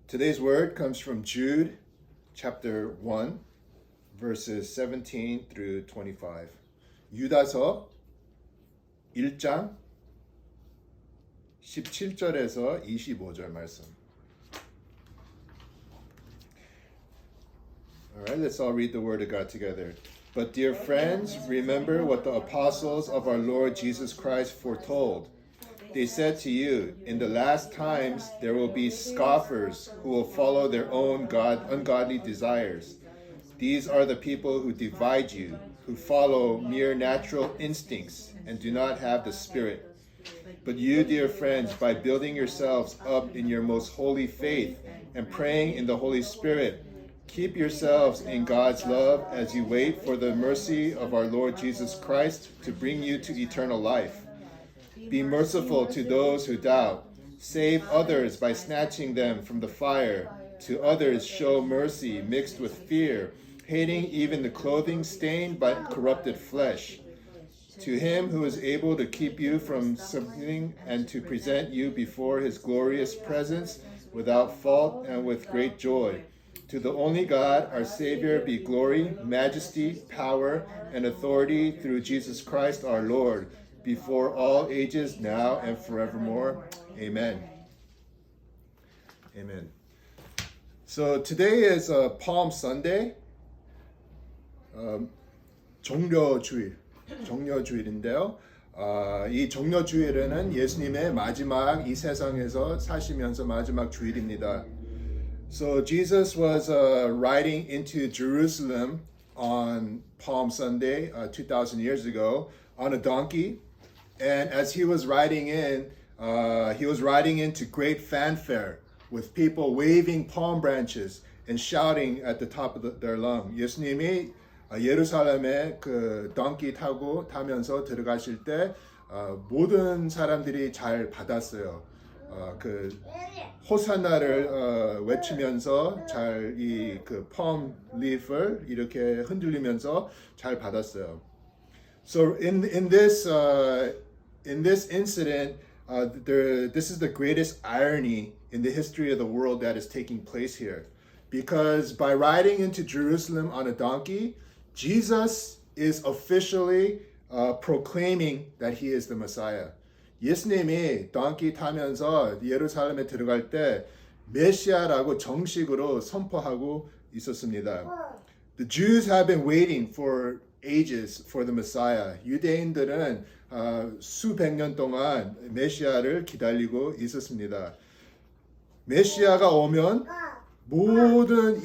Today's word comes from Jude chapter 1 verses 17 through 25. 유다서 1장 17절에서 25절 말씀. All right, let's all read the word of God together. But dear friends, remember what the apostles of our Lord Jesus Christ foretold. They said to you, in the last times there will be scoffers who will follow their own ungodly desires. These are the people who divide you, who follow mere natural instincts and do not have the Spirit. But you, dear friends, by building yourselves up in your most holy faith and praying in the Holy Spirit, keep yourselves in God's love as you wait for the mercy of our Lord Jesus Christ to bring you to eternal life. Be merciful to those who doubt. Save others by snatching them from the fire. To others show mercy mixed with fear, hating even the clothing stained by corrupted flesh. To him who is able to keep you from sinning and to present you before his glorious presence without fault and with great joy. To the only God, our Savior, be glory, majesty, power, and authority through Jesus Christ our Lord, before all ages, now and forevermore. Amen. Amen. So today is Palm Sunday. 정려주일인데요. 이 정려주일에는 예수님의 마지막 이 세상에서 사시면서 마지막 주일입니다. So Jesus was riding into Jerusalem on Palm Sunday 2,000 years ago on a donkey. And as he was riding in to great fanfare with people waving palm branches and shouting at the top of their lungs. 예수님이 예루살렘에 그 donkey 타면서 들어가실 때 모든 사람들이 잘 받았어요. 그 호산나를 외치면서 잘 이 그 palm leaf을 이렇게 흔들리면서 잘 받았어요. So in this incident, this is the greatest irony in the history of the world that is taking place here, because by riding into Jerusalem on a donkey, Jesus is officially proclaiming that he is the Messiah. 예수님이 donkey 타면서 예루살렘에 들어갈 때 메시아라고 정식으로 선포하고 있었습니다. The Jews have been waiting for ages for the Messiah. 유대인들은 수백 년 동안 메시아를 기다리고 있었습니다. 메시아가 오면 모든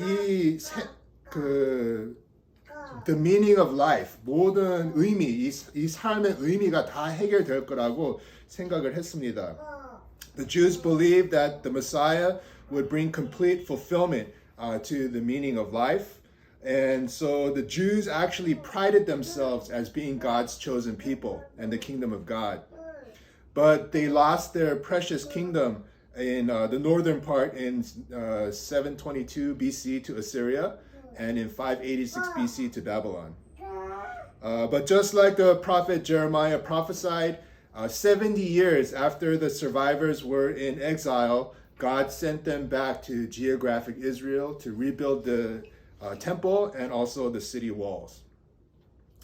the meaning of life, 모든 의미, 이 삶의 의미가 다 해결될 거라고 생각을 했습니다. The Jews believed that the Messiah would bring complete fulfillment to the meaning of life. And so the Jews actually prided themselves as being God's chosen people and the kingdom of God. But they lost their precious kingdom in the northern part in 722 BC to Assyria and in 586 BC to Babylon. But just like the prophet Jeremiah prophesied, 70 years after the survivors were in exile, God sent them back to geographic Israel to rebuild the temple and also the city walls.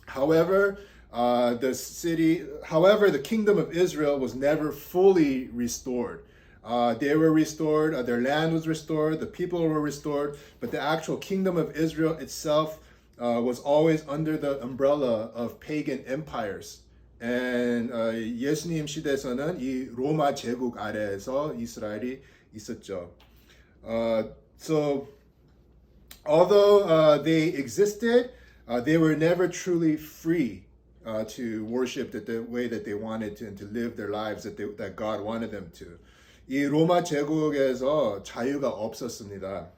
However, the kingdom of Israel was never fully restored. They were restored, their land was restored, the people were restored, but the actual kingdom of Israel itself was always under the umbrella of pagan empires. And 예수님 시대에서는 이 로마 제국 아래에서 이스라엘이 있었죠. So although they existed, they were never truly free to worship the way that they wanted to and to live their lives that God wanted them to. 이 로마 제국에서 자유가 없었습니다.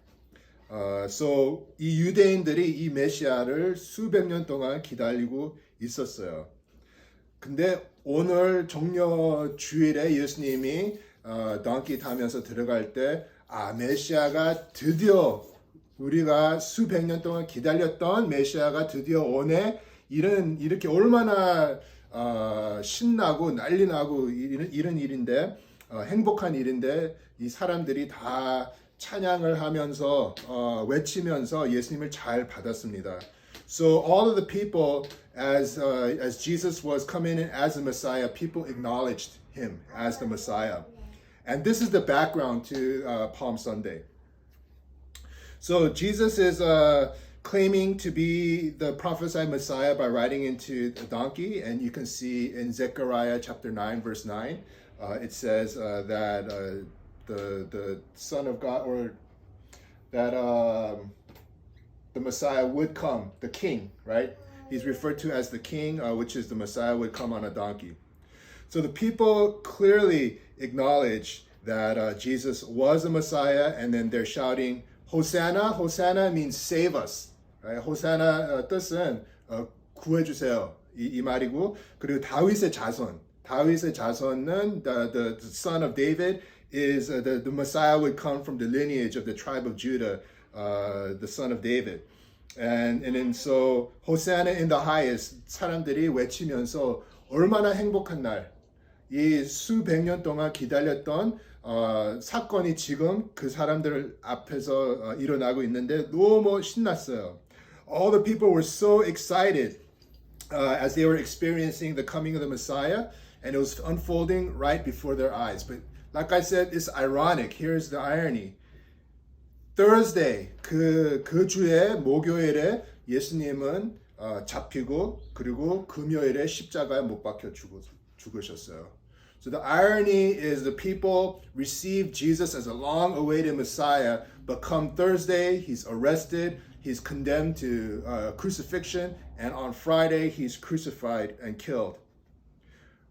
So 이 유대인들이 이 메시아를 수백 년 동안 기다리고 있었어요. 근데 오늘 정려 주일에 예수님이 donkey 타면서 들어갈 때 메시아가 드디어 우리가 수백 년 동안 기다렸던 메시아가 드디어 오네. 이렇게 얼마나 신나고 난리나고 이런 일인데 행복한 일인데 이 사람들이 다 찬양을 하면서 외치면서 예수님을 잘 받았습니다. So all of the people, as Jesus was coming in as the Messiah, people acknowledged him as the Messiah. And this is the background to Palm Sunday. So Jesus is claiming to be the prophesied Messiah by riding into a donkey. And you can see in Zechariah chapter 9, verse 9, it says that the Son of God, or that the Messiah would come, the King, right? He's referred to as the King, which is the Messiah would come on a donkey. So the people clearly acknowledge that Jesus was the Messiah, and then they're shouting, Hosanna. Hosanna means save us. Right? Hosanna 뜻은 구해주세요. 이 말이고, 그리고 다윗의 자손. 다윗의 자손은 the son of David is the Messiah would come from the lineage of the tribe of Judah, the son of David. And then so Hosanna in the highest 사람들이 외치면서 얼마나 행복한 날. 이 수백 년 동안 기다렸던 사건이 지금 그 사람들 앞에서 일어나고 있는데 너무 신났어요. All the people were so excited as they were experiencing the coming of the Messiah, and it was unfolding right before their eyes. But like I said, it's ironic. Here's the irony. Thursday, 그 주에 목요일에 예수님은 잡히고 그리고 금요일에 십자가에 못 박혀 죽으셨어요. So the irony is the people received Jesus as a long-awaited Messiah, but come Thursday, he's arrested, he's condemned to crucifixion, and on Friday, he's crucified and killed.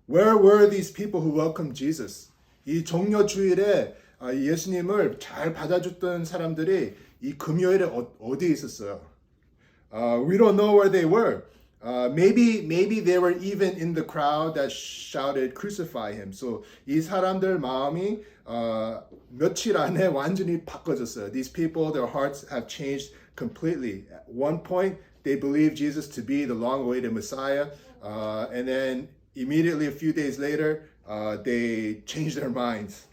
Where were these people who welcomed Jesus? 이 종려주일에 예수님을 잘 받아줬던 사람들이 이 금요일에 어디에 있었어요? We don't know where they were. Maybe they were even in the crowd that shouted, crucify him. So 이 사람들 마음이 며칠 안에 완전히 바꿔졌어요. These people, their hearts have changed completely. At one point, they believed Jesus to be the long-awaited Messiah. And then immediately a few days later, they changed their minds.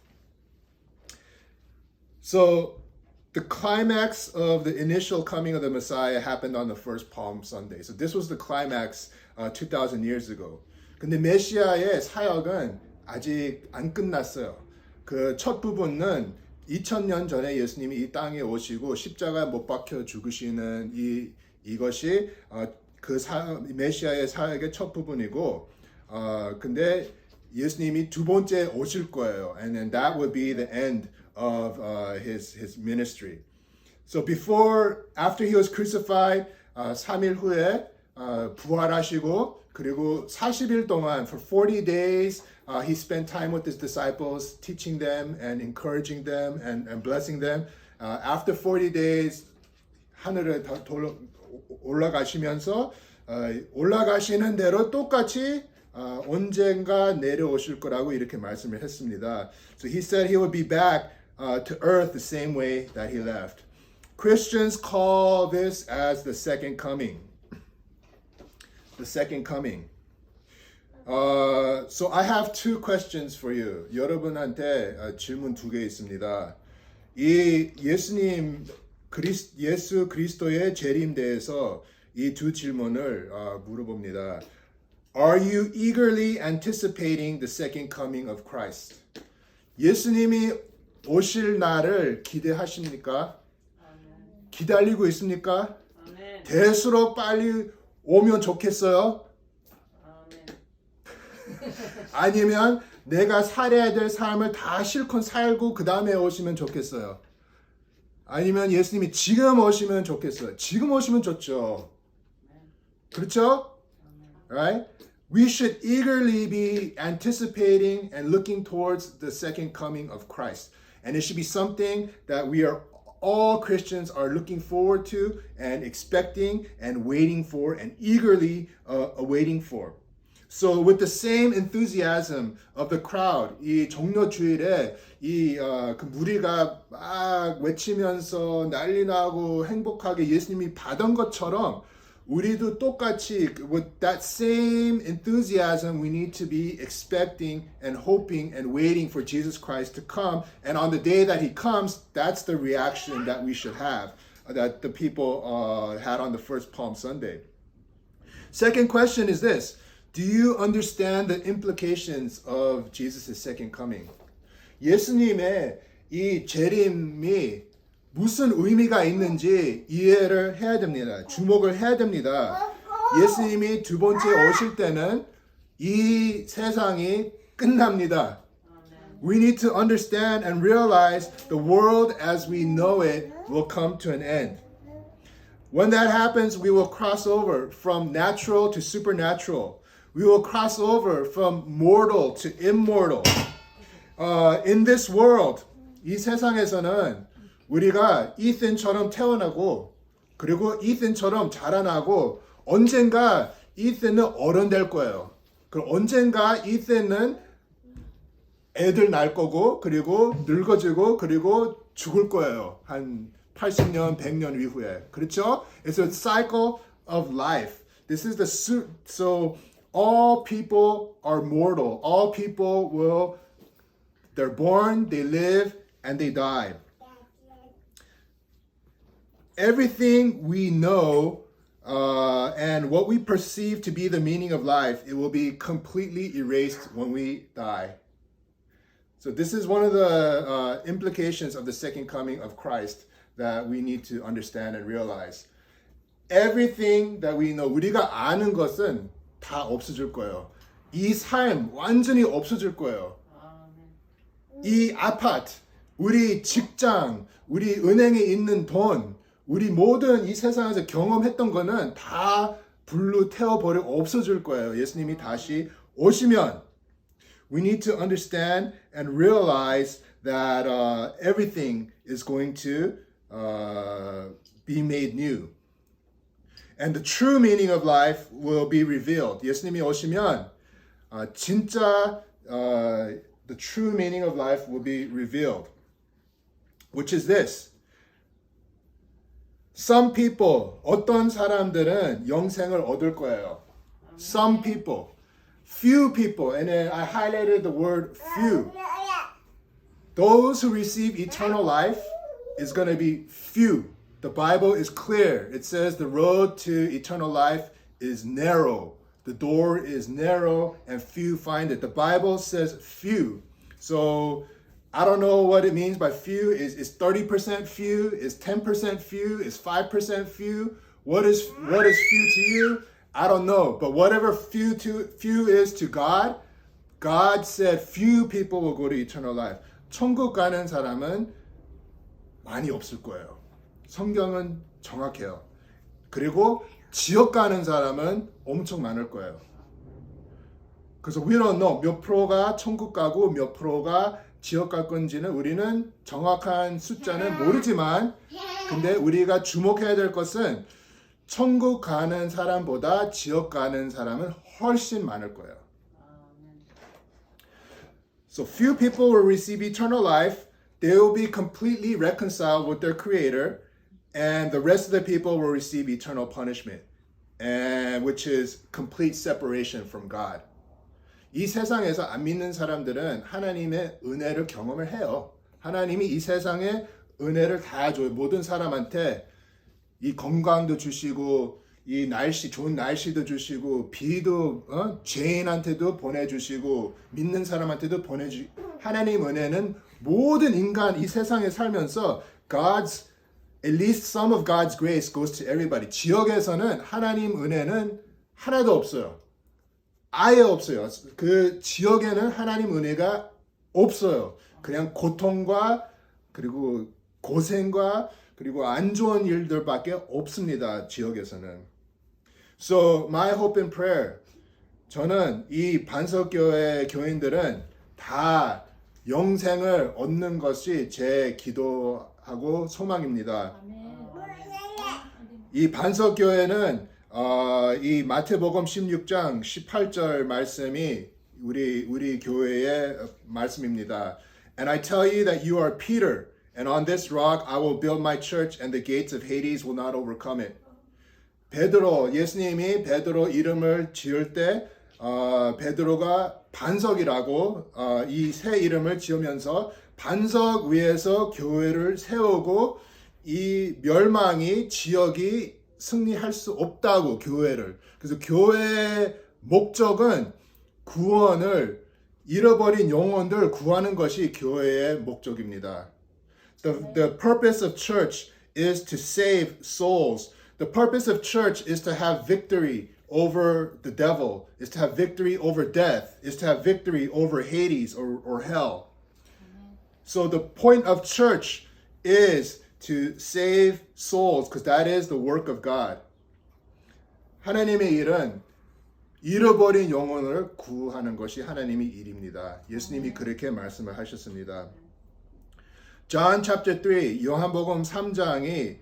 So the climax of the initial coming of the Messiah happened on the first Palm Sunday. So this was the climax 2,000 years ago. 근데 메시아의 사역은 아직 안 끝났어요. 그 첫 부분은 2000년 전에 예수님이 이 땅에 오시고 십자가에 못 박혀 죽으시는 이것이 메시아의 사역의 첫 부분이고, 근데 예수님이 두 번째 오실 거예요. And then that would be the end of his ministry. So after he was crucified, 3일 후에 부활하시고, 그리고 40일 동안, for 40 days, he spent time with his disciples, teaching them and encouraging them and blessing them. After 40 days, 하늘에 올라가시면서 올라가시는 대로 똑같이 언젠가 내려오실 거라고 이렇게 말씀을 했습니다. So he said he would be back to earth the same way that he left. Christians call this as the second coming. The second coming. So I have two questions for you. 여러분한테 질문 두 개 있습니다. 이 예수 그리스도의 재림대에서 이 두 질문을 물어봅니다. Are you eagerly anticipating the second coming of Christ? 예수님이 오실 날을 기대하십니까? 기다리고 있습니까? 될수록 빨리 오면 좋겠어요? 아니면 내가 살아야 될 삶을 다 실컷 살고 그 다음에 오시면 좋겠어요? 아니면 예수님이 지금 오시면 좋겠어요? 지금 오시면 좋죠. 그렇죠? Right? We should eagerly be anticipating and looking towards the second coming of Christ. And it should be something that all Christians are looking forward to and expecting and waiting for and eagerly awaiting for. So with the same enthusiasm of the crowd, 이 종려주일에 그 무리가 막 외치면서 난리 나고 행복하게 예수님이 받은 것처럼 우리도 똑같이 with that same enthusiasm we need to be expecting and hoping and waiting for Jesus Christ to come. And on the day that he comes, that's the reaction that we should have, that the people had on the first Palm Sunday. Second question is this. Do you understand the implications of Jesus' second coming? 예수님의 이 재림이 무슨 의미가 있는지 이해를 해야 됩니다. 주목을 해야 됩니다. 예수님이 두 번째 오실 때는 이 세상이 끝납니다. We need to understand and realize the world as we know it will come to an end. When that happens, we will cross over from natural to supernatural. We will cross over from mortal to immortal. In this world, 이 세상에서는 우리가 이든처럼 태어나고 그리고 이든처럼 자라나고 언젠가 이든은 어른 될 거예요. 그럼 언젠가 이든은 애들 낳을 거고 그리고 늙어지고 그리고 죽을 거예요. 한 80년, 100년 이후에. 그렇죠? It's a cycle of life. This is the so all people are mortal. All people they're born, they live, and they die. Everything we know and what we perceive to be the meaning of life, it will be completely erased when we die. So this is one of the implications of the second coming of Christ that we need to understand and realize. Everything that we know, 우리가 아는 것은 다 없어질 거예요. 이 삶 완전히 없어질 거예요. 이 아파트, 우리 직장, 우리 은행에 있는 돈, 우리 모든 이 세상에서 경험했던 거는 다 불로 태워버리고 없어질 거예요. 예수님이 다시 오시면. We need to understand and realize that everything is going to be made new. And the true meaning of life will be revealed. 예수님이 오시면 진짜 the true meaning of life will be revealed. Which is this. Some people, 어떤 사람들은 영생을 얻을 거예요. Some people. Few people. And then I highlighted the word few. Those who receive eternal life is going to be few. The Bible is clear. It says the road to eternal life is narrow. The door is narrow and few find it. The Bible says few. So I don't know what it means by few. Is 30% few? Is 10% few? Is 5% few? What is few to you? I don't know. But whatever few is to God, God said few people will go to eternal life. 천국 가는 사람은 많이 없을 거예요. 성경은 정확해요. 그리고 지옥 가는 사람은 엄청 많을 거예요. 그래서 we don't know 몇 프로가 천국 가고 몇 프로가 지옥 갈 건지는 우리는 정확한 숫자는 모르지만 근데 우리가 주목해야 될 것은 천국 가는 사람보다 지옥 가는 사람은 훨씬 많을 거예요. So few people will receive eternal life. They will be completely reconciled with their Creator. And the rest of the people will receive eternal punishment. And which is complete separation from God. 이 세상에서 안 믿는 사람들은 하나님의 은혜를 경험을 해요. 하나님이 이 세상에 은혜를 다 줘요. 모든 사람한테 이 건강도 주시고 이 날씨 좋은 날씨도 주시고 비도 죄인한테도 보내주시고 믿는 사람한테도 하나님 은혜는 모든 인간 이 세상에 살면서 at least some of God's grace goes to everybody. 지역에서는 하나님 은혜는 하나도 없어요. 아예 없어요. 그 지역에는 하나님 은혜가 없어요. 그냥 고통과 그리고 고생과 그리고 안 좋은 일들밖에 없습니다. 지역에서는. So my hope and prayer. 저는 이 반석교회 교인들은 다 영생을 얻는 것이 제 기도하고 소망입니다. 이 반석교회는 이 마태복음 16장 18절 말씀이 우리 교회의 말씀입니다. And I tell you that you are Peter, and on this rock I will build my church, and the gates of Hades will not overcome it. 베드로, 예수님이 베드로 이름을 지을 때 베드로가 반석이라고 이 새 이름을 지으면서 반석 위에서 교회를 세우고 이 멸망이 지역이 승리할 수 없다고 교회를. 그래서 교회의 목적은 구원을 잃어버린 영혼들 구하는 것이 교회의 목적입니다. The purpose of church is to save souls. The purpose of church is to have victory over the devil, is to have victory over death, is to have victory over Hades or hell. So the point of church is to save souls, because that is the work of God. 하나님의 일은 잃어버린 영혼을 구하는 것이 하나님의 일입니다. 예수님이 그렇게 말씀을 하셨습니다. John chapter 3, 요한복음 3장이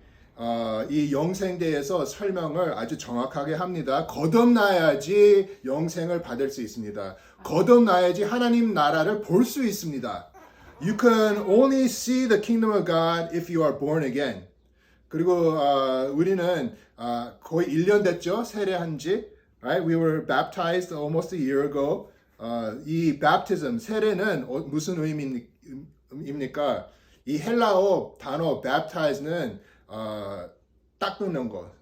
이 영생에 대해서 설명을 아주 정확하게 합니다. 거듭나야지 영생을 받을 수 있습니다. 거듭나야지 하나님 나라를 볼 수 있습니다. You can only see the kingdom of God if you are born again. 그리고 우리는 거의 1년 됐죠. 세례한 지. Right? We were baptized almost a year ago. 이 baptism, 세례는 무슨 의미입니까? 이 헬라어 단어 baptize는 닦는 거.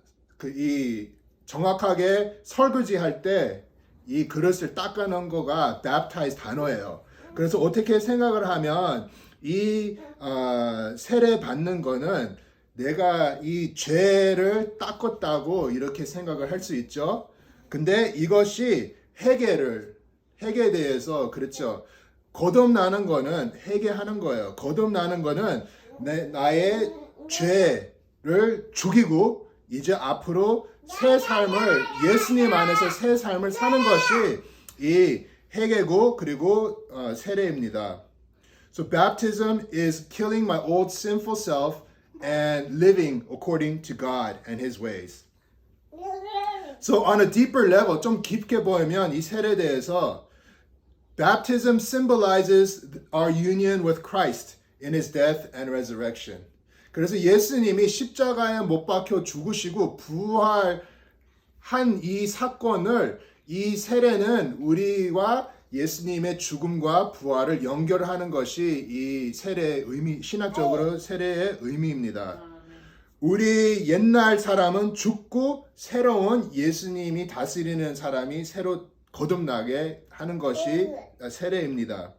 이 정확하게 설거지 할 때 이 그릇을 닦아놓은 거가 baptize 단어예요. 그래서 어떻게 생각을 하면 이 세례 받는 거는 내가 이 죄를 닦았다고 이렇게 생각을 할 수 있죠. 근데 이것이 회개에 대해서 그렇죠. 거듭나는 거는 회개하는 거예요. 거듭나는 거는 나의 죄를 죽이고 이제 앞으로 새 삶을 예수님 안에서 새 삶을 사는 것이 이 회개고 그리고 세례입니다. So baptism is killing my old sinful self and living according to God and His ways. So on a deeper level, 좀 깊게 보면 이 세례에 대해서 baptism symbolizes our union with Christ in His death and resurrection. 그래서 예수님이 십자가에 못 박혀 죽으시고 부활한 이 사건을 이 세례는 우리와 예수님의 죽음과 부활을 연결하는 것이 이 세례의 의미, 신학적으로 세례의 의미입니다. 우리 옛날 사람은 죽고 새로운 예수님이 다스리는 사람이 새로 거듭나게 하는 것이 세례입니다.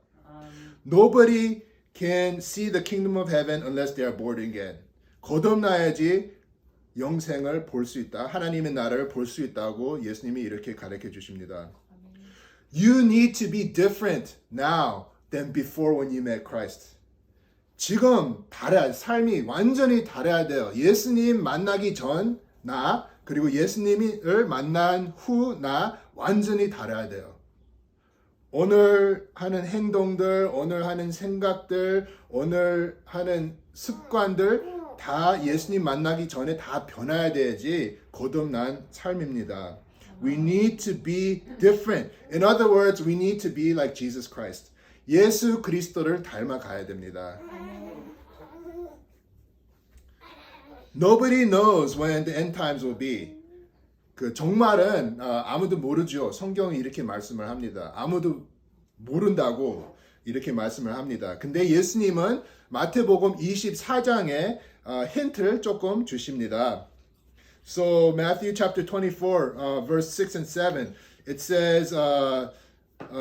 Nobody can see the kingdom of heaven unless they are born again. 거듭나야지 영생을 볼 수 있다. 하나님의 나라를 볼 수 있다고 예수님이 이렇게 가르쳐 주십니다. You need to be different now than before when you met Christ. 지금 삶이 완전히 달라야 돼요. 예수님 만나기 전 나, 그리고 예수님을 만난 후 나 완전히 달라야 돼요. 오늘 하는 행동들, 오늘 하는 생각들, 오늘 하는 습관들 다 예수님 만나기 전에 다 변해야 돼야지 거듭난 삶입니다. We need to be different. In other words, we need to be like Jesus Christ. 예수 그리스도를 닮아가야 됩니다. Nobody knows when the end times will be. 그 종말은 아무도 모르죠. 성경이 이렇게 말씀을 합니다. 아무도 모른다고 이렇게 말씀을 합니다. 근데 예수님은 마태복음 24장에 힌트를 조금 주십니다. So Matthew chapter 24, verse 6 and 7, it says,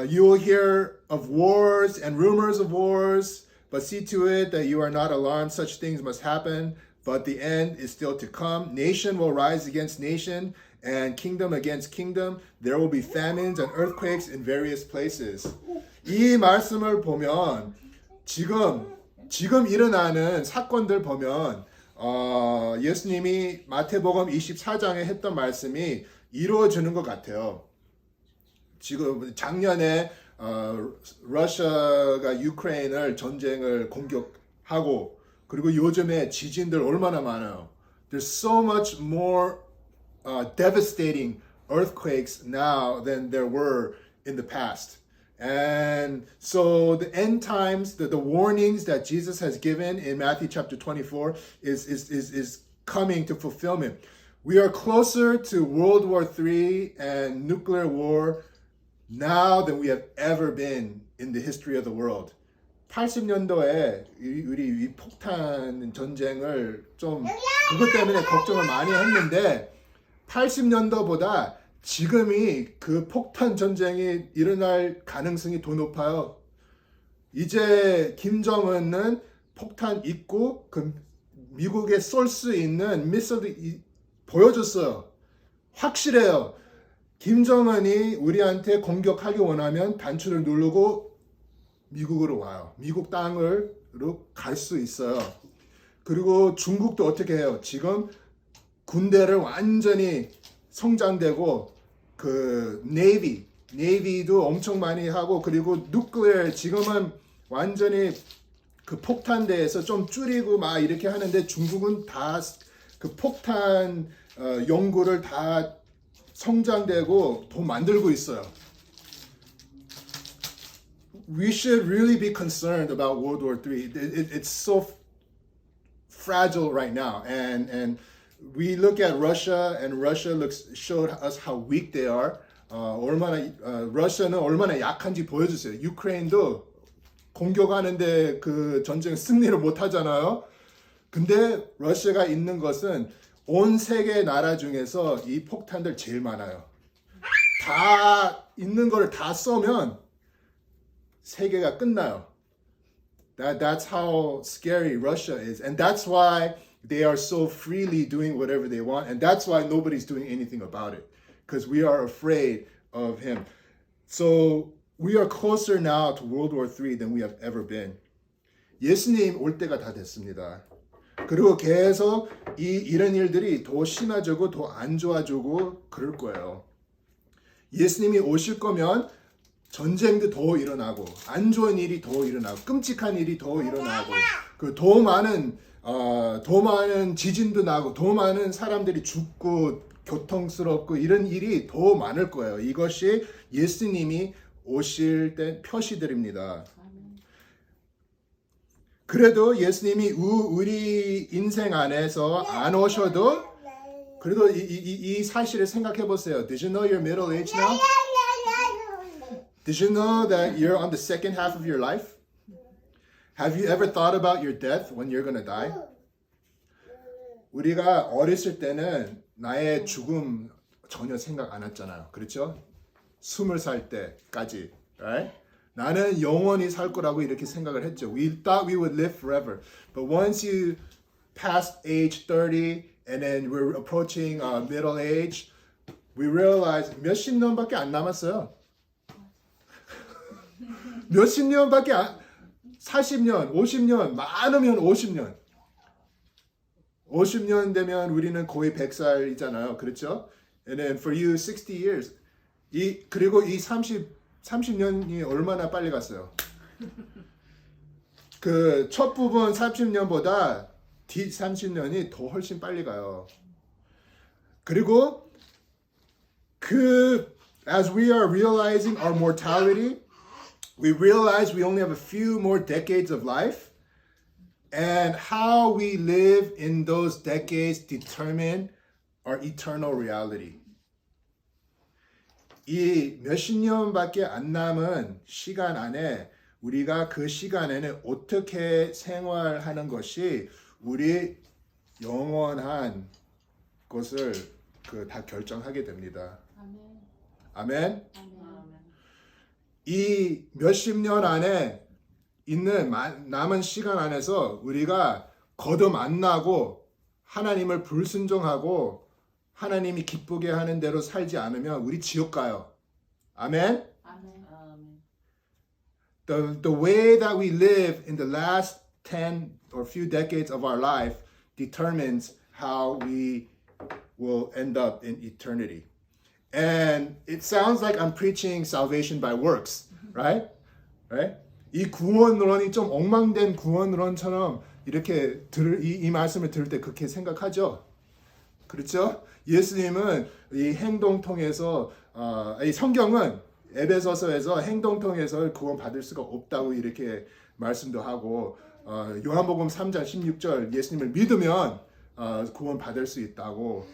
you will hear of wars and rumors of wars, but see to it that you are not alarmed. Such things must happen, but the end is still to come. Nation will rise against nation, and kingdom against kingdom. There will be famines and earthquakes in various places. 이 말씀을 보면 지금 일어나는 사건들 보면 예수님이 마태복음 24장에 했던 말씀이 이루어지는 것 같아요. 지금 작년에 러시아가 유크레인을 전쟁을 공격하고 그리고 요즘에 지진들 얼마나 많아요. There's so much more devastating earthquakes now than there were in the past. And so the end times, the warnings that Jesus has given in Matthew chapter 24 is coming to fulfillment. We are closer to World War III and nuclear war now than we have ever been in the history of the world. 80년도에 우리 이 폭탄 전쟁을 좀 그것 때문에 걱정을 많이 했는데 80년도보다 지금이 그 폭탄 전쟁이 일어날 가능성이 더 높아요. 이제 김정은은 폭탄 있고 그 미국에 쏠 수 있는 미사일도 보여줬어요. 확실해요. 김정은이 우리한테 공격하기 원하면 단추를 누르고 미국으로 와요. 미국 땅으로 갈 수 있어요. 그리고 중국도 어떻게 해요? 지금 군대를 완전히 성장되고 그 네이비도 엄청 많이 하고 그리고 누클레어 지금은 완전히 그 폭탄대에서 좀 줄이고 막 이렇게 하는데 중국은 다 그 폭탄 연구를 다 성장되고 더 만들고 있어요. We should really be concerned about World War III. It's so fragile right now, and we look at Russia, and Russia showed us how weak they are. 러시아는 얼마나 약한지 보여주세요. 유크레인도 공격하는데 그 전쟁 승리를 못 하잖아요. 근데 러시아가 있는 것은 온 세계 나라 중에서 이 폭탄들 제일 많아요. 다 있는 거를 다 쏘면 세계가 끝나요. That's how scary Russia is. And that's why they are so freely doing whatever they want. And that's why nobody's doing anything about it. Because we are afraid of him. So we are closer now to World War III than we have ever been. 예수님 올 때가 다 됐습니다. 그리고 계속 이런 일들이 더 심해지고 더 안 좋아지고 그럴 거예요. 예수님이 오실 거면 전쟁도 더 일어나고 안 좋은 일이 더 일어나고 끔찍한 일이 더 일어나고 그 더 많은 지진도 나고 더 많은 사람들이 죽고 교통스럽고 이런 일이 더 많을 거예요. 이것이 예수님이 오실 때 표시들입니다. 그래도 예수님이 우리 인생 안에서 안 오셔도 그래도 이 사실을 생각해 보세요. Did you know you're middle age now? Did you know that you're on the second half of your life? Have you ever thought about your death when you're gonna die? 우리가 어렸을 때는 나의 죽음 전혀 생각 안 했잖아요. 그렇죠? 20살 때까지, right? 나는 영원히 살 거라고 이렇게 생각을 했죠. We thought we would live forever. But once you pass age 30 and then we're approaching middle age, we realize 몇십 년밖에 안 남았어요. 몇십 년밖에 40년, 50년, 많으면 50년. 50년 되면 우리는 거의 100살이잖아요. 그렇죠? And then for you 60 years. 그리고 이 30년이 얼마나 빨리 갔어요. 그 첫 부분 30년보다 뒤 30년이 더 훨씬 빨리 가요. 그리고 as we are realizing our mortality, we realize we only have a few more decades of life, and how we live in those decades determine our eternal reality. 이 몇십 년밖에 안 남은 시간 안에 우리가 그 시간에는 어떻게 생활하는 것이 우리 영원한 것을 다 결정하게 됩니다. 아멘. 이 몇십 년 안에 있는 남은 시간 안에서 우리가 거듭 안 나고 하나님을 불순종하고 하나님이 기쁘게 하는 대로 살지 않으면 우리 지옥 가요. 아멘. The way that we live in the last 10 or few decades of our life determines how we will end up in eternity. And it sounds like I'm preaching salvation by works, right? Right? 이 구원론이 좀 엉망된 구원론처럼 이렇게 이 말씀을 들을 때 그렇게 생각하죠. 그렇죠? 예수님은 이 행동 통해서 이 성경은 에베소서에서 행동 통해서 구원 받을 수가 없다고 이렇게 말씀도 하고 요한복음 3장 16절 예수님을 믿으면 구원 받을 수 있다고.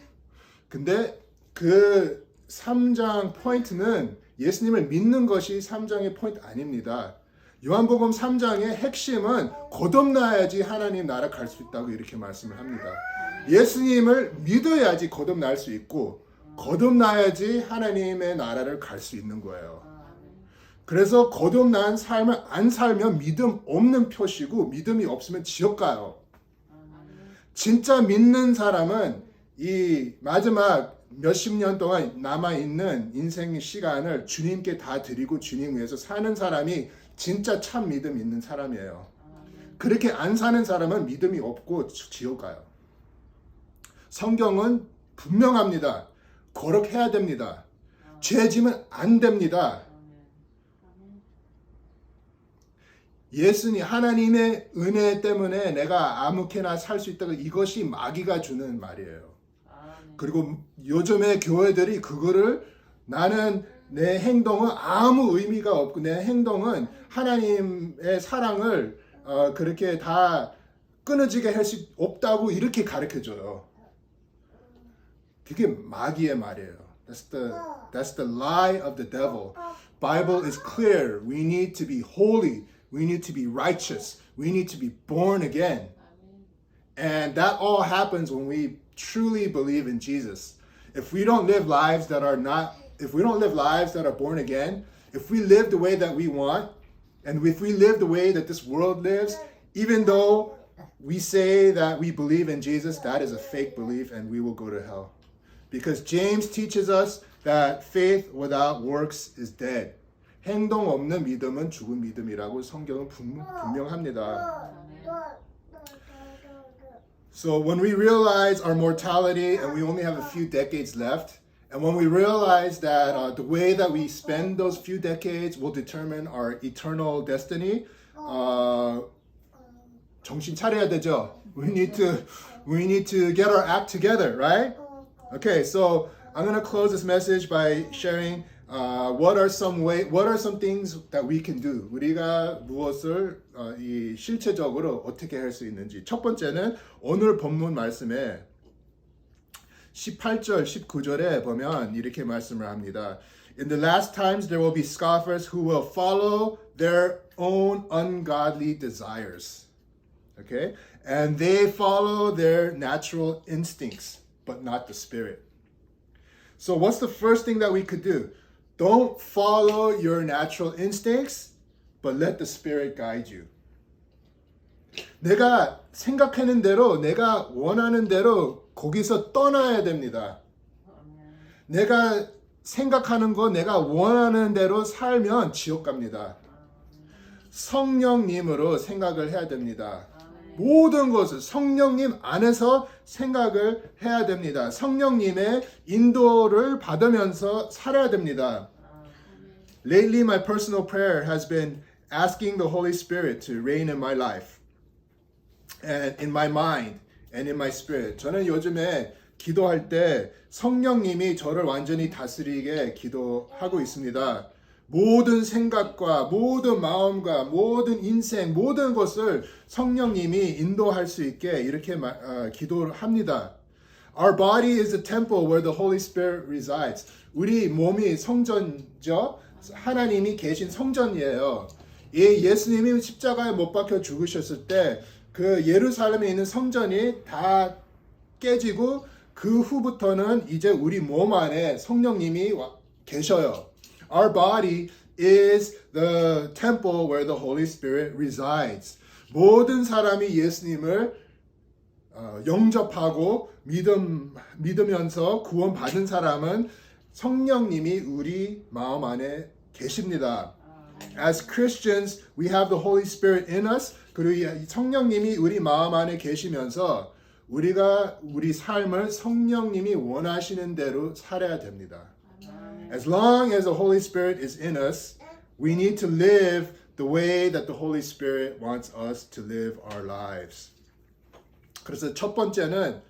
근데 그 3장 포인트는 예수님을 믿는 것이 3장의 포인트 아닙니다. 요한복음 3장의 핵심은 거듭나야지 하나님 나라 갈 수 있다고 이렇게 말씀을 합니다. 예수님을 믿어야지 거듭날 수 있고 거듭나야지 하나님의 나라를 갈 수 있는 거예요. 그래서 거듭난 삶을 안 살면 믿음 없는 표시고 믿음이 없으면 지옥 가요. 진짜 믿는 사람은 이 마지막 몇십 년 동안 남아있는 인생의 시간을 주님께 다 드리고 주님 위해서 사는 사람이 진짜 참 믿음 있는 사람이에요. 그렇게 안 사는 사람은 믿음이 없고 지옥 가요. 성경은 분명합니다. 거룩해야 됩니다. 죄 지면 안 됩니다. 예수님 하나님의 은혜 때문에 내가 아무렇게나 살 수 있다고 이것이 마귀가 주는 말이에요. 그리고 요즘에 교회들이 그거를 나는 내 행동은 아무 의미가 없고 내 행동은 하나님의 사랑을 그렇게 다 끊어지게 할 수 없다고 이렇게 가르쳐줘요. 그게 마귀의 말이에요. That's the lie of the devil. Bible is clear. We need to be holy. We need to be righteous. We need to be born again. And that all happens when we truly believe in Jesus. If we don't live lives that are born again, if we live the way that we want, and if we live the way that this world lives, even though we say that we believe in Jesus, that is a fake belief and we will go to hell. Because James teaches us that faith without works is dead. 행동 없는 믿음은 죽은 믿음이라고 성경은 분명합니다. So when we realize our mortality and we only have a few decades left, and when we realize that the way that we spend those few decades will determine our eternal destiny, 정신 차려야 되죠. We need to get our act together, right? Okay, so I'm going to close this message by sharing what are some things that we can do? 우리가 무엇을 이 실체적으로 어떻게 할 수 있는지. 첫 번째는 오늘 본문 말씀에 18절, 19절에 보면 이렇게 말씀을 합니다. In the last times there will be scoffers who will follow their own ungodly desires. Okay? And they follow their natural instincts, but not the Spirit. So what's the first thing that we could do? Don't follow your natural instincts, but let the Spirit guide you. 내가 생각하는 대로, 내가 원하는 대로 거기서 떠나야 됩니다. 내가 생각하는 거, 내가 원하는 대로 살면 지옥 갑니다. 성령님으로 생각을 해야 됩니다. 모든 것을 성령님 안에서 생각을 해야 됩니다. 성령님의 인도를 받으면서 살아야 됩니다. Lately, my personal prayer has been asking the Holy Spirit to reign in my life, and in my mind, and in my spirit. 저는 요즘에 기도할 때 성령님이 저를 완전히 다스리게 기도하고 있습니다. 모든 생각과 모든 마음과 모든 인생 모든 것을 성령님이 인도할 수 있게 이렇게 기도를 합니다. Our body is a temple where the Holy Spirit resides. 우리 몸이 성전이죠. 하나님이 계신 성전이에요. 예수님이 십자가에 못 박혀 죽으셨을 때 그 예루살렘에 있는 성전이 다 깨지고 그 후부터는 이제 우리 몸 안에 성령님이 계셔요. Our body is the temple where the Holy Spirit resides. 모든 사람이 예수님을 영접하고 믿으면서 구원받은 사람은 성령님이 우리 마음 안에 계십니다. As Christians, we have the Holy Spirit in us. 그리고 성령님이 우리 마음 안에 계시면서 우리가 우리 삶을 성령님이 원하시는 대로 살아야 됩니다. As long as the Holy Spirit is in us, we need to live the way that the Holy Spirit wants us to live our lives. 그래서 첫 번째는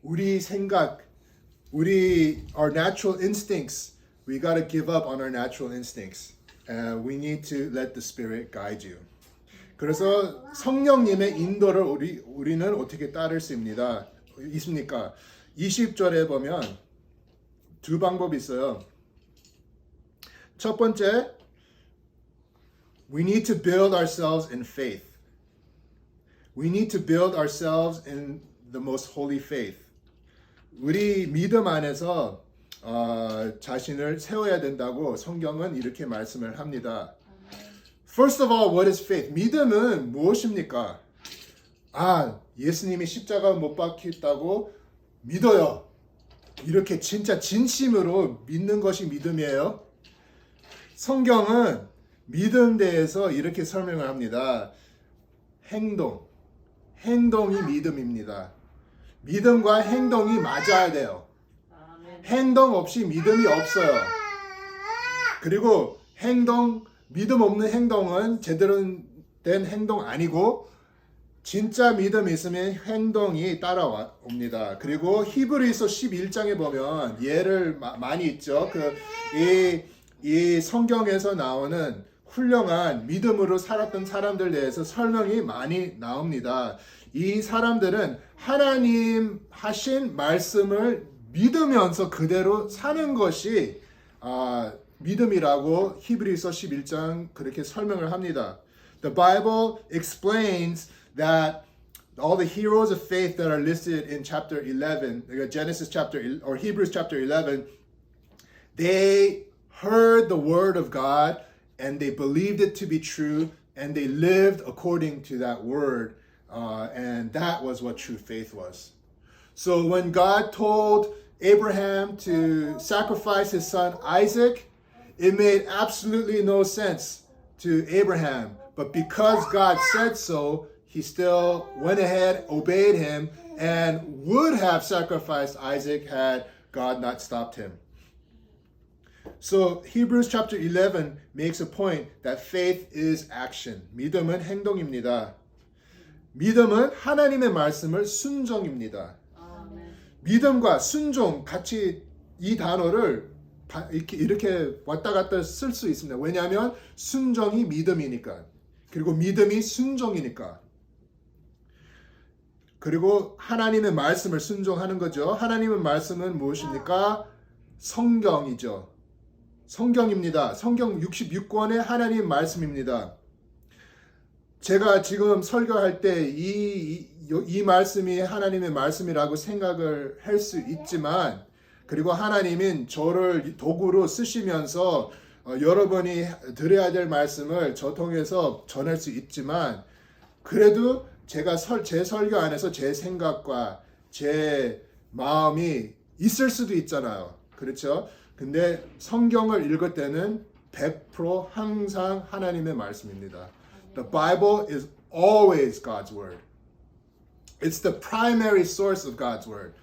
우리 생각, our natural instincts, we got to give up on our natural instincts. And we need to let the Spirit guide you. 그래서 성령님의 인도를 우리는 어떻게 따를 수 있습니까? 20절에 보면 두 방법이 있어요. 첫 번째, we need to build ourselves in faith. We need to build ourselves in the most holy faith. 우리 믿음 안에서 자신을 세워야 된다고 성경은 이렇게 말씀을 합니다. First of all, what is faith? 믿음은 무엇입니까? 예수님이 십자가 못 박혔다고 믿어요. 이렇게 진짜 진심으로 믿는 것이 믿음이에요. 성경은 믿음 대해서 이렇게 설명을 합니다. 행동이 믿음입니다. 믿음과 행동이 맞아야 돼요. 행동 없이 믿음이 없어요. 그리고 믿음 없는 행동은 제대로 된 행동 아니고 진짜 믿음이 있으면 행동이 따라옵니다. 그리고 히브리서 11장에 보면 예를 많이 있죠. 이 성경에서 나오는 훌륭한 믿음으로 살았던 사람들 대해서 설명이 많이 나옵니다. 이 사람들은 하나님 하신 말씀을 믿으면서 그대로 사는 것이 믿음이라고 히브리서 11장 그렇게 설명을 합니다. The Bible explains that all the heroes of faith that are listed in chapter 11, Genesis chapter or Hebrews chapter 11, they heard the word of God and they believed it to be true and they lived according to that word, and that was what true faith was. So when God told Abraham to sacrifice his son Isaac, it made absolutely no sense to Abraham, but because God said so, he still went ahead, obeyed him, and would have sacrificed Isaac had God not stopped him. So Hebrews chapter 11 makes a point that faith is action. 믿음은 행동입니다. 믿음은 하나님의 말씀을 순종입니다. 믿음과 순종 같이 이 단어를 이렇게 왔다 갔다 쓸 수 있습니다. 왜냐하면 순종이 믿음이니까. 그리고 믿음이 순종이니까. 그리고 하나님의 말씀을 순종하는 거죠. 하나님의 말씀은 무엇입니까? 성경이죠. 성경입니다. 성경 66권의 하나님 말씀입니다. 제가 지금 설교할 때 이 말씀이 하나님의 말씀이라고 생각을 할 수 있지만, 그리고 하나님은 저를 도구로 쓰시면서 여러분이 들어야 될 말씀을 저 통해서 전할 수 있지만, 그래도 제가 제 설교 안에서 제 생각과 제 마음이 있을 수도 있잖아요. 그렇죠? 근데 성경을 읽을 때는 100% 항상 하나님의 말씀입니다. The Bible is always God's word. It's the primary source of God's word.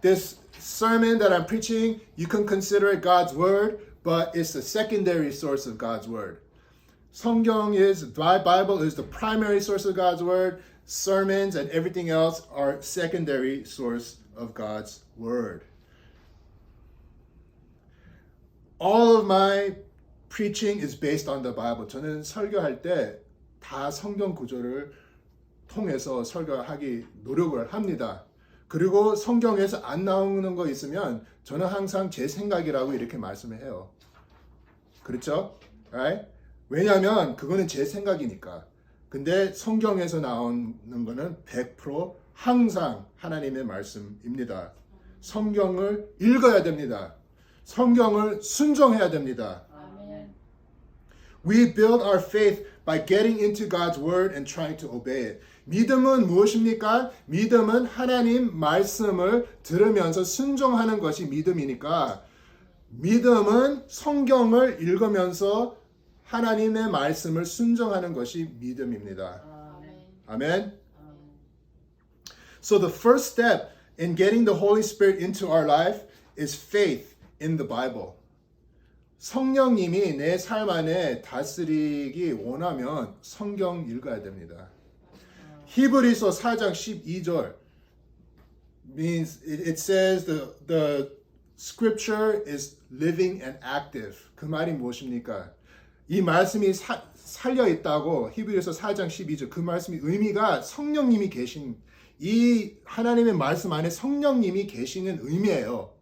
This sermon that I'm preaching, you can consider it God's word, but it's the secondary source of God's word. Bible is the primary source of God's word. Sermons and everything else are secondary source of God's word. All of my preaching is based on the Bible. 저는 설교할 때 다 성경 구조를 통해서 설교하기 노력을 합니다. 그리고 성경에서 안 나오는 거 있으면 저는 항상 제 생각이라고 이렇게 말씀을 해요. 그렇죠? Right? 왜냐하면 그거는 제 생각이니까. 근데 성경에서 나오는 거는 100% 항상 하나님의 말씀입니다. 성경을 읽어야 됩니다. 성경을 순종해야 됩니다. We build our faith by getting into God's word and trying to obey it. 믿음은 무엇입니까? 믿음은 하나님 말씀을 들으면서 순종하는 것이 믿음이니까, 믿음은 성경을 읽으면서 하나님의 말씀을 순종하는 것이 믿음입니다. 아멘. So the first step in getting the Holy Spirit into our life is faith in the Bible. 성령님이 내 삶 안에 다스리기 원하면 성경 읽어야 됩니다. 히브리서 4장 12절 means it says the scripture is living and active. 그 말이 무엇입니까? 이 말씀이 살려 있다고 히브리서 4장 12절 그 말씀의 의미가 성령님이 계신 이 하나님의 말씀 안에 성령님이 계시는 의미예요.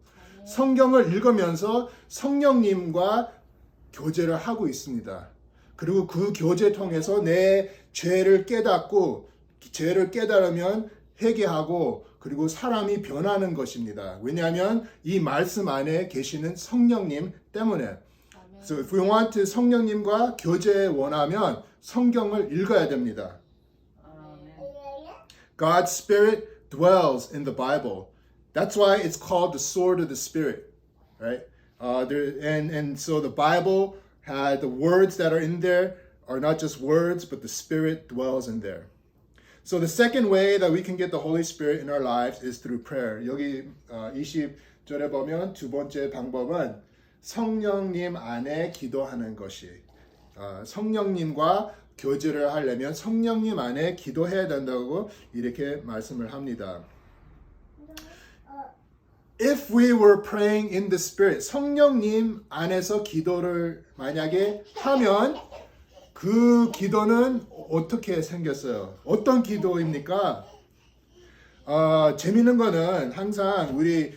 성경을 읽으면서 성령님과 교제를 하고 있습니다. 그리고 그 교제 통해서 내 죄를 깨닫고 죄를 깨달으면 회개하고 그리고 사람이 변하는 것입니다. 왜냐하면 이 말씀 안에 계시는 성령님 때문에. So if we want to 성령님과 교제 원하면 성경을 읽어야 됩니다. God's Spirit dwells in the Bible. That's why it's called the sword of the Spirit, right? And so the Bible had the words that are in there are not just words, but the Spirit dwells in there. So the second way that we can get the Holy Spirit in our lives is through prayer. 여기 20절에 보면 두 번째 방법은 성령님 안에 기도하는 것이 성령님과 교제를 하려면 성령님 안에 기도해야 된다고 이렇게 말씀을 합니다. If we were praying in the Spirit, 성령님 안에서 기도를 만약에 하면 그 기도는 어떻게 생겼어요? 어떤 기도입니까? 재밌는 거는 항상 우리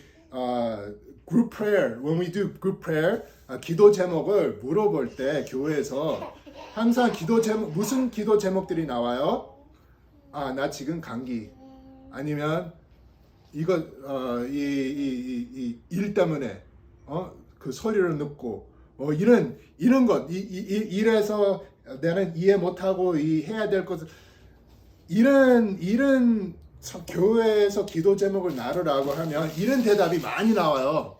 group prayer, when we do group prayer, 기도 제목을 물어볼 때 교회에서 항상 기도 제목 무슨 기도 제목들이 나와요? 나 지금 감기 아니면 이거 이 일 때문에 그 소리를 듣고 이런 것 이래서 나는 이해 못하고 해야 될 것을 이런 교회에서 기도 제목을 나누라고 하면 이런 대답이 많이 나와요.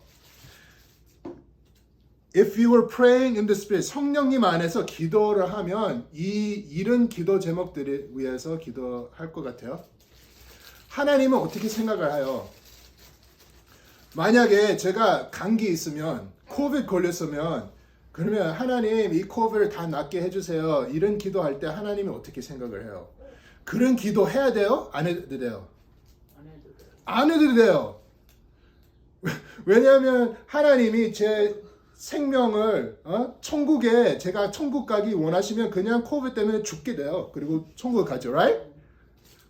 If you were praying in the Spirit, 성령님 안에서 기도를 하면 이런 기도 제목들을 위해서 기도할 것 같아요. 하나님은 어떻게 생각을 해요? 만약에 제가 감기 있으면 코비드 걸렸으면 그러면 하나님 이 코비드를 다 낫게 해주세요. 이런 기도할 때 하나님이 어떻게 생각을 해요? 그런 기도 해야 돼요? 안 해도 돼요? 안 해도 돼요. 왜냐하면 하나님이 제 생명을 천국에 제가 천국 가기 원하시면 그냥 코비드 때문에 죽게 돼요. 그리고 천국 가죠, right?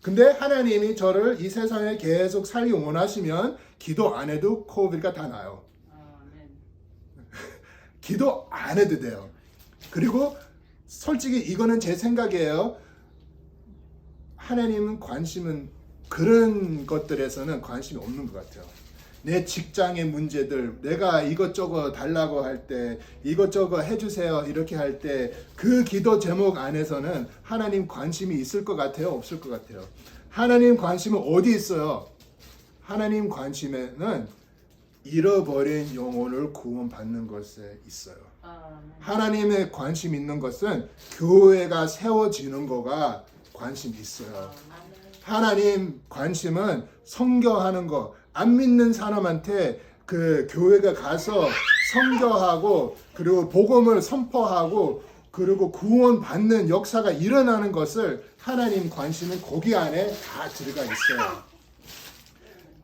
근데 하나님이 저를 이 세상에 계속 살기 원하시면 기도 안 해도 코비드가 다 나요. 기도 안 해도 돼요. 그리고 솔직히 이거는 제 생각이에요. 하나님은 관심은 그런 것들에서는 관심이 없는 것 같아요. 내 직장의 문제들, 내가 이것저것 달라고 할 때, 이것저것 해주세요 이렇게 할 때 그 기도 제목 안에서는 하나님 관심이 있을 것 같아요? 없을 것 같아요? 하나님 관심은 어디 있어요? 하나님 관심에는 잃어버린 영혼을 구원받는 것에 있어요. 하나님의 관심 있는 것은 교회가 세워지는 거가 관심 있어요. 하나님 관심은 선교하는 거. 안 믿는 사람한테 그 교회가 가서 선교하고 그리고 복음을 선포하고 그리고 구원받는 역사가 일어나는 것을 하나님 관심은 거기 안에 다 들어가 있어요.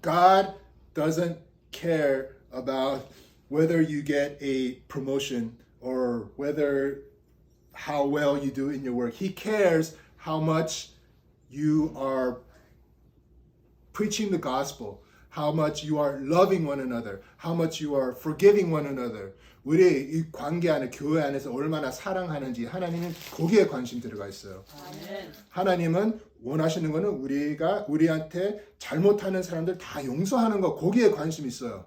God doesn't care about whether you get a promotion or whether how well you do in your work. He cares how much you are preaching the gospel. How much you are loving one another, how much you are forgiving one another. 우리 이 관계 안에 교회 안에서 얼마나 사랑하는지 하나님은 거기에 관심 들어가 있어요. 아멘. 하나님은 원하시는 거는 우리한테 잘못하는 사람들 다 용서하는 거 거기에 관심 있어요.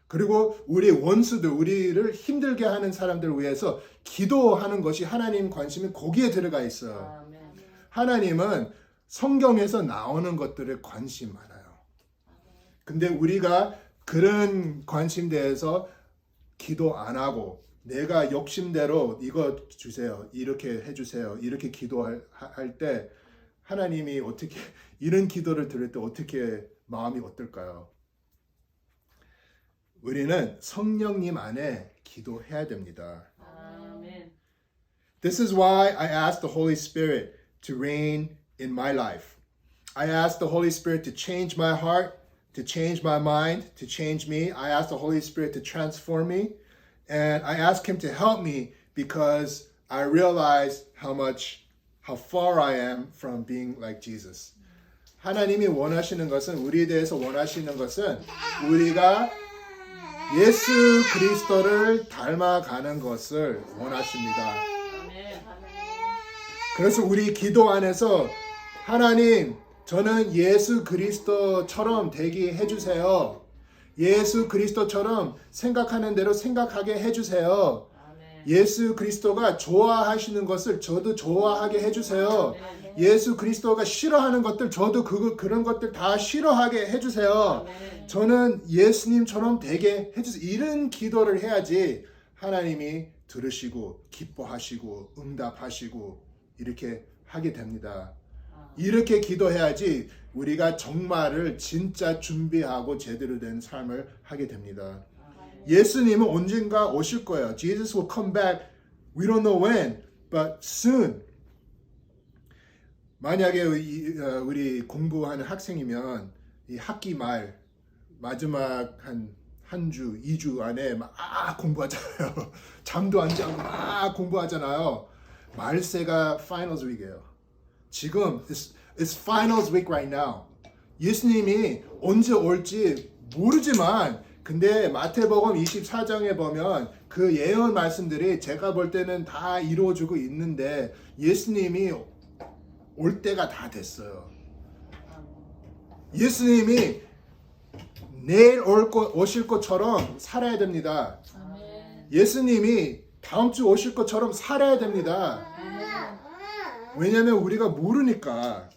그리고 우리 원수들, 우리를 힘들게 하는 사람들을 위해서 기도하는 것이 하나님 관심이 거기에 들어가 있어요. 아멘. 하나님은 성경에서 나오는 것들에 관심 많아요. 근데 우리가 그런 관심대에서 기도 안 하고 내가 욕심대로 이거 주세요, 이렇게 해주세요, 이렇게 기도할 때 하나님이 어떻게 이런 기도를 들을 때 어떻게 마음이 어떨까요? 우리는 성령님 안에 기도해야 됩니다. 아멘. This is why I ask the Holy Spirit to reign in my life. I ask the Holy Spirit to change my heart, to change my mind, to change me. I ask the Holy Spirit to transform me. And I ask Him to help me because I realize how far I am from being like Jesus. 하나님이 원하시는 것은 우리에 대해서 원하시는 것은 우리가 예수 그리스도를 닮아가는 것을 원하십니다. 그래서 우리 기도 안에서 하나님, 저는 예수 그리스도처럼 되게 해주세요. 예수 그리스도처럼 생각하는 대로 생각하게 해주세요. 예수 그리스도가 좋아하시는 것을 저도 좋아하게 해주세요. 예수 그리스도가 싫어하는 것들 저도 그런 것들 다 싫어하게 해주세요. 저는 예수님처럼 되게 해주세요. 이런 기도를 해야지 하나님이 들으시고 기뻐하시고 응답하시고 이렇게 하게 됩니다. 이렇게 기도해야지 우리가 정말을 진짜 준비하고 제대로 된 삶을 하게 됩니다. 예수님은 언젠가 오실 거예요. Jesus will come back. We don't know when, but soon. 만약에 우리 공부하는 학생이면 이 학기 말 마지막 한 주, 2주 안에 막 공부하잖아요. 잠도 안 자고 막 공부하잖아요. 말세가 finals week이에요. 지금 it's finals week right now. 예수님이 언제 올지 모르지만 근데 마태복음 24장에 보면 그 예언 말씀들이 제가 볼 때는 다 이루어지고 있는데 예수님이 올 때가 다 됐어요. 예수님이 내일 오실 것처럼 살아야 됩니다. 예수님이 다음 주 오실 것처럼 살아야 됩니다. 왜냐하면 우리가 모르니까.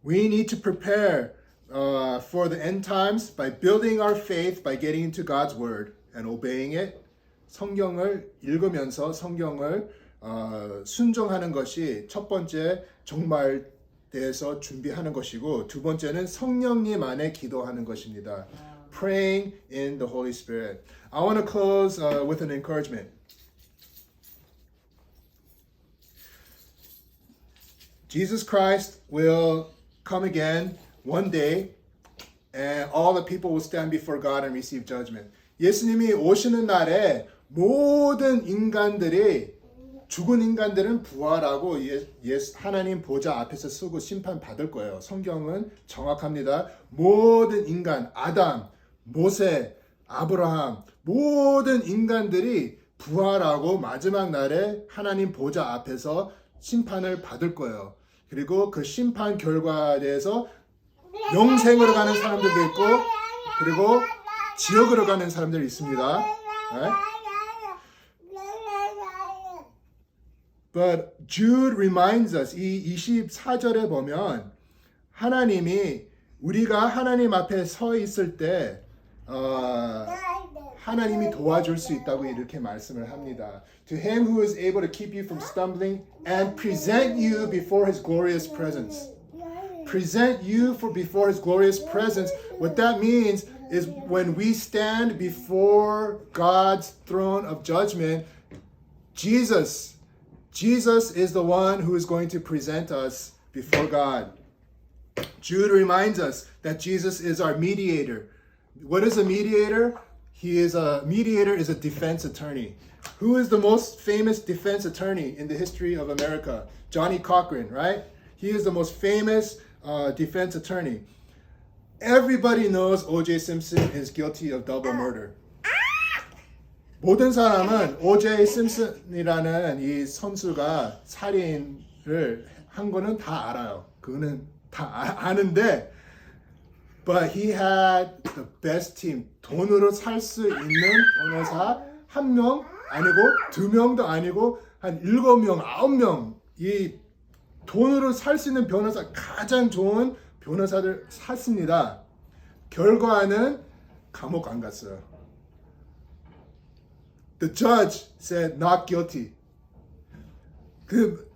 We need to prepare for the end times by building our faith by getting into God's word and obeying it. 성경을 읽으면서 성경을 순종하는 것이 첫 번째 정말 대해서 준비하는 것이고 두 번째는 성령님 안에 기도하는 것입니다. Praying in the Holy Spirit. I want to close with an encouragement. Jesus Christ will come again one day and all the people will stand before God and receive judgment. 예수님이 오시는 날에 모든 인간들이 죽은 인간들은 부활하고 하나님 보좌 앞에서 서고 심판 받을 거예요. 성경은 정확합니다. 모든 인간, 아담, 모세, 아브라함, 모든 인간들이 부활하고 마지막 날에 하나님 보좌 앞에서 심판을 받을 거예요. 그리고 그 심판 결과에 대해서 영생으로 가는 사람들도 있고 그리고 지옥으로 가는 사람들이 있습니다. 네? But Jude reminds us, 이 24절에 보면 하나님이 우리가 하나님 앞에 서 있을 때 하나님이 도와줄 수 있다고 이렇게 말씀을 합니다. To him who is able to keep you from stumbling and present you before his glorious presence. Present you before his glorious presence. What that means is when we stand before God's throne of judgment, Jesus is the one who is going to present us before God. Jude reminds us that Jesus is our mediator. What is a mediator? Mediator is a defense attorney. Who is the most famous defense attorney in the history of America? Johnny Cochran, right? He is the most famous defense attorney. Everybody knows O.J. Simpson is guilty of double murder. 모든 사람은 O.J. 심슨이라는 이 선수가 살인을 한 거는 다 알아요. 그거는 다 아는데 But he had the best team. 돈으로 살 수 있는 변호사 한 명 아니고 두 명도 아니고 한 7명, 9명 이 돈으로 살 수 있는 변호사 가장 좋은 변호사들 샀습니다. 결과는 감옥 안 갔어요. The judge said not guilty. 그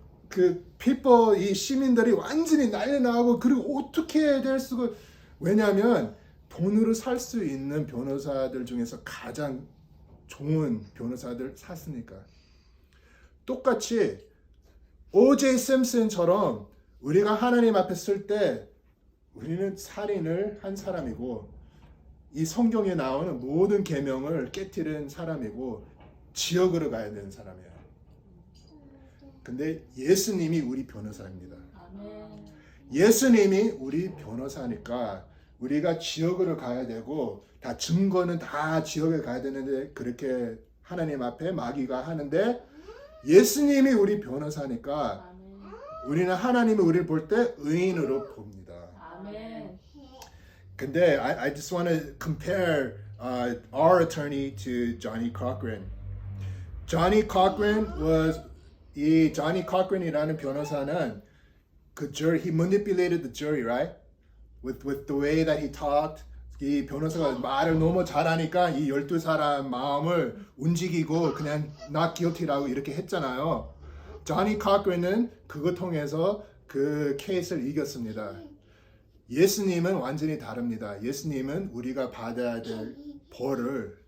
people 이 시민들이 완전히 난리 나고 그리고 어떻게 될 수가 왜냐하면 돈으로 살 수 있는 변호사들 중에서 가장 좋은 변호사들 샀으니까. 똑같이 O.J. 심슨처럼 우리가 하나님 앞에 쓸 때 우리는 살인을 한 사람이고 이 성경에 나오는 모든 계명을 깨뜨린 사람이고 지옥으로 가야 되는 사람이에요. 근데 예수님이 우리 변호사입니다. 예수님이 우리 변호사니까 우리가 지옥으로 가야 되고 다 증거는 다 지옥에 가야 되는데 그렇게 하나님 앞에 마귀가 하는데 예수님이 우리 변호사니까 우리는 하나님이 우리를 볼 때 의인으로 봅니다. 근데 I just want to compare our attorney to Johnny Cochran. Johnny Cochran was 이 Johnny Cochran이라는 변호사는 그 jury, he manipulated the jury, right? With the way that he talked. 이 변호사가 말을 너무 잘하니까 이 12사람 마음을 움직이고 그냥 not guilty라고 이렇게 했잖아요. Johnny Cochran은 그거 통해서 그 케이스를 이겼습니다. 예수님은 완전히 다릅니다. 예수님은 우리가 받아야 될 벌을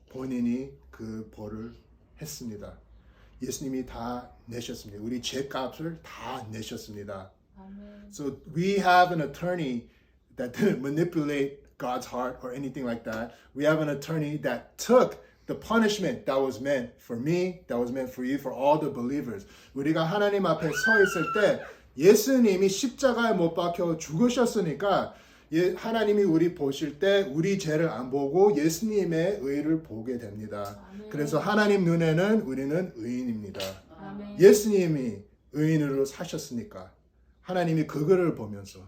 본인이 그 벌을 했습니다. 예수님이 다 내셨습니다. 우리 죄값을 다 내셨습니다. So we have an attorney that didn't manipulate God's heart or anything like that. We have an attorney that took the punishment that was meant for me, that was meant for you, for all the believers. 우리가 하나님 앞에 서 있을 때 예수님이 십자가에 못 박혀 죽으셨으니까 하나님이 우리 보실 때 우리 죄를 안 보고 예수님의 의를 보게 됩니다. 그래서 하나님 눈에는 우리는 의인입니다. 예수님이 의인으로 사셨으니까 하나님이 그거를 보면서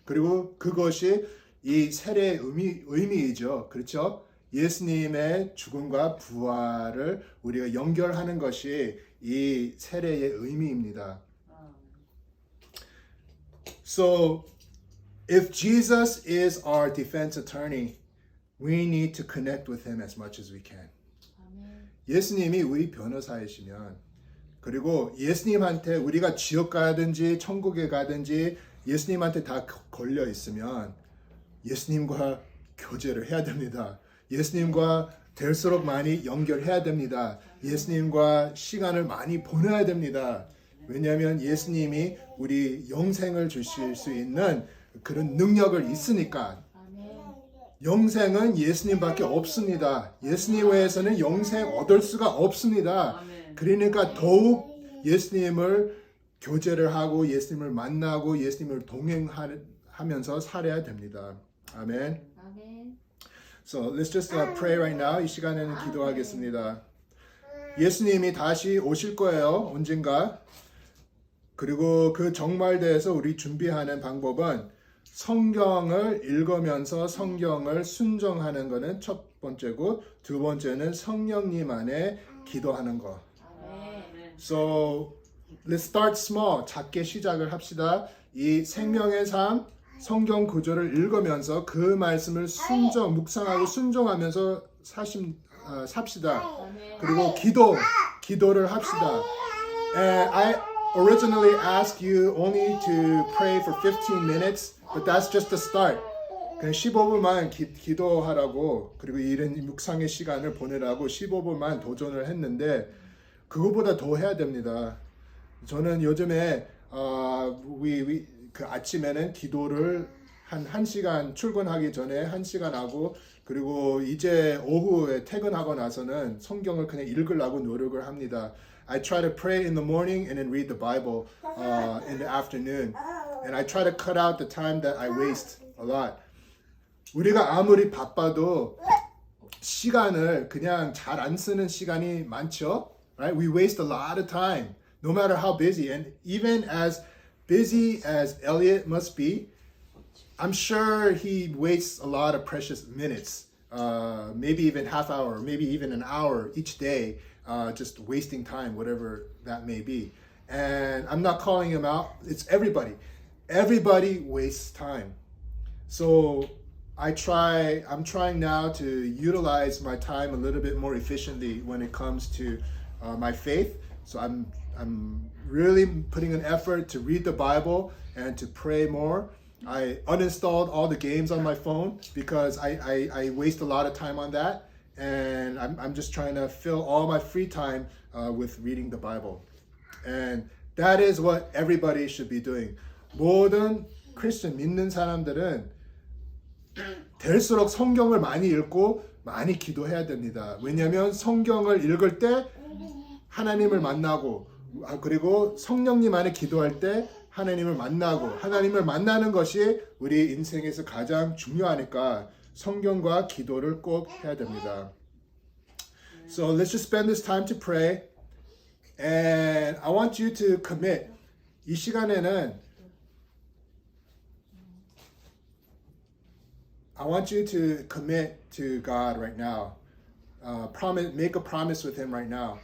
그리고 그것이 이 세례의 의미이죠. 그렇죠? 예수님의 죽음과 부활을 우리가 연결하는 것이 이 세례의 의미입니다. So, if Jesus is our defense attorney, we need to connect with him as much as we can. 예수님이 우리 변호사이시면 그리고 예수님한테 우리가 지옥 가든지 천국에 가든지 예수님한테 다 걸려 있으면 예수님과 교제를 해야 됩니다. 예수님과 될수록 많이 연결해야 됩니다. 예수님과 시간을 많이 보내야 됩니다. 왜냐하면 예수님이 우리 영생을 주실 수 있는 그런 능력을 있으니까. 영생은 예수님밖에 없습니다. 예수님 외에서는 영생 얻을 수가 없습니다. 그러니까 더욱 예수님을 교제를 하고 예수님을 만나고 예수님을 동행하면서 살아야 됩니다. 아멘. So let's just pray right now. 이 시간에는 기도하겠습니다. 예수님이 다시 오실 거예요. 언젠가. 그리고 그 정말대에서 우리 준비하는 방법은 성경을 읽으면서 성경을 순종하는 것은 첫 번째고 두 번째는 성령님 안에 기도하는 것. So let's start small. 작게 시작을 합시다. 이 생명의 삶 성경 구조를 읽으면서 그 말씀을 묵상하고 순종하면서 삽시다. 그리고 기도를 합시다. And I originally asked you only to pray for 15 minutes, but that's just the start. 그냥 15분만 기도하라고 그리고 이런 묵상의 시간을 보내라고 15분만 도전을 했는데 그거보다 더 해야 됩니다. 저는 요즘에 그 아침에는 기도를 한 1시간 출근하기 전에 1시간 하고 그리고 이제 오후에 퇴근하고 나서는 성경을 그냥 읽으려고 노력을 합니다. I try to pray in the morning and then read the Bible in the afternoon. And I try to cut out the time that I waste a lot. 우리가 아무리 바빠도 시간을 그냥 잘 안 쓰는 시간이 많죠. Right? We waste a lot of time, no matter how busy. And even as busy as Elliot must be, I'm sure he wastes a lot of precious minutes, maybe even half hour, maybe even an hour each day, just wasting time, whatever that may be. And I'm not calling him out. It's everybody. Everybody wastes time. So I'm trying now to utilize my time a little bit more efficiently when it comes to my faith. So I'm really putting an effort to read the Bible and to pray more. I uninstalled all the games on my phone because I waste a lot of time on that. And I'm just trying to fill all my free time with reading the Bible. And that is what everybody should be doing. 모든 크리스천 믿는 사람들은 될수록 성경을 많이 읽고 많이 기도해야 됩니다. 왜냐하면 성경을 읽을 때 하나님을 만나고 그리고 성령님 안에 기도할 때 하나님을 만나고 하나님을 만나는 것이 우리 인생에서 가장 중요하니까 성경과 기도를 꼭 해야 됩니다. So let's just spend this time to pray. And I want you to commit. 이 시간에는 I want you to commit to God right now. Make a promise with Him right now.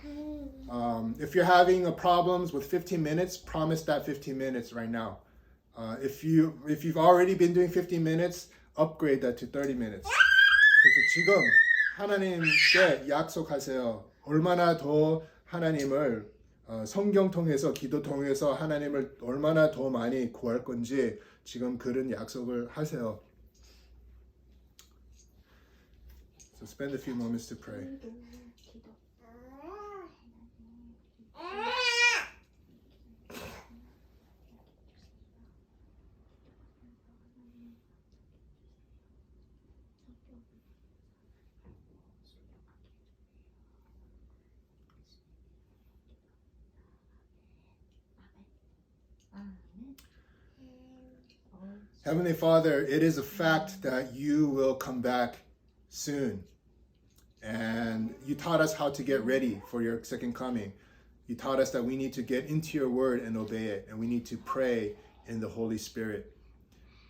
If you're having problems with 15 minutes, promise that 15 minutes right now. If you've already been doing 15 minutes, upgrade that to 30 minutes. 그래서 지금 하나님께 약속하세요. 얼마나 더 하나님을 성경 통해서 기도 통해서 하나님을 얼마나 더 많이 구할 건지 지금 그런 약속을 하세요. So spend a few moments to pray. Heavenly Father, it is a fact that you will come back soon. And you taught us how to get ready for your second coming. You taught us that we need to get into your word and obey it. And we need to pray in the Holy Spirit.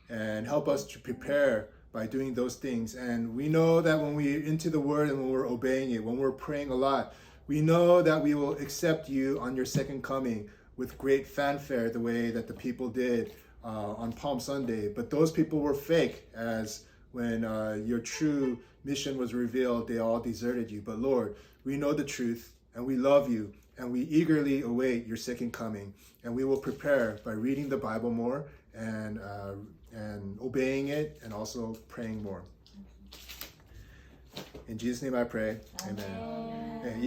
And help us to prepare by doing those things. And we know that when we're into the word and when we're obeying it, when we're praying a lot, we know that we will accept you on your second coming with great fanfare, the way that the people did on Palm Sunday. But those people were fake, as when your true mission was revealed, they all deserted you. But Lord, we know the truth and we love you and we eagerly await your second coming. And we will prepare by reading the Bible more and obeying it and also praying more. In Jesus' name I pray. Amen. 네,